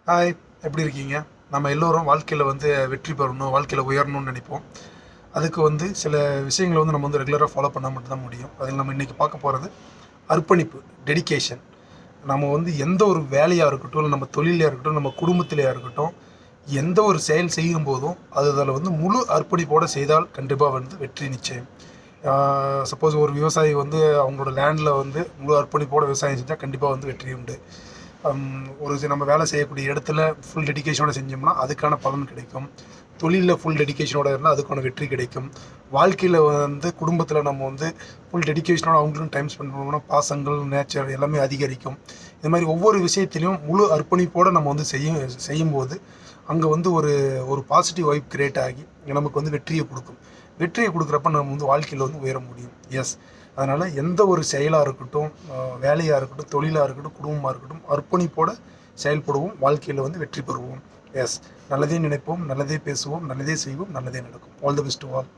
Hi, எப்படி இருக்கீங்க? நம்ம எல்லோரும் வாழ்க்கையில் வந்து வெற்றி பெறணும், வாழ்க்கையில் உயரணும்னு நினைப்போம். அதுக்கு வந்து சில விஷயங்களை வந்து நம்ம வந்து ரெகுலராக ஃபாலோ பண்ணால் மட்டும்தான் முடியும். அதில் நம்ம இன்றைக்கி பார்க்க போகிறது அர்ப்பணிப்பு, டெடிகேஷன். நம்ம வந்து எந்த ஒரு வேலையாக இருக்கட்டும், இல்லை நம்ம தொழிலையாக இருக்கட்டும், நம்ம குடும்பத்திலையாக இருக்கட்டும், எந்த ஒரு செயல் செய்யும் போதும் அதில் வந்து முழு அர்ப்பணிப்போடு செய்தால் கண்டிப்பாக வந்து வெற்றி நிச்சயம். சப்போஸ் ஒரு விவசாயி வந்து அவங்களோட லேண்டில் வந்து முழு அர்ப்பணிப்போடு விவசாயம் செஞ்சால் கண்டிப்பாக வந்து வெற்றி உண்டு. நம்ம வேலை செய்யக்கூடிய இடத்துல ஃபுல் டெடிகேஷனோட செஞ்சோம்னா அதுக்கான பலன் கிடைக்கும். தொழிலில் ஃபுல் டெடிகேஷனோட இருந்தால் அதுக்கான வெற்றி கிடைக்கும். வாழ்க்கையில் வந்து குடும்பத்தில் நம்ம வந்து ஃபுல் டெடிகேஷனோட அவங்களுக்கும் டைம் ஸ்பெண்ட் பண்ணோம்னா பாசங்கள், நேச்சர் எல்லாமே அதிகரிக்கும். இது மாதிரி ஒவ்வொரு விஷயத்திலையும் முழு அர்ப்பணிப்போடு நம்ம வந்து செய்யும்போது அங்கே வந்து ஒரு ஒரு பாசிட்டிவ் வைப் கிரியேட் ஆகி நமக்கு வந்து வெற்றியை கொடுக்கும். வெற்றியை கொடுக்குறப்ப நம்ம வந்து வாழ்க்கையில் வந்து உயர முடியும். எஸ், அதனால் எந்த ஒரு செயலாக இருக்கட்டும், வேலையாக இருக்கட்டும், தொழிலாக இருக்கட்டும், குடும்பமாக இருக்கட்டும், அர்ப்பணிப்போடு செயல்படுவோம். வாழ்க்கையில் வந்து வெற்றி பெறுவோம். எஸ், நல்லதே நினைப்போம், நல்லதே பேசுவோம், நல்லதே செய்வோம், நல்லதே நடக்கும். All the best to all.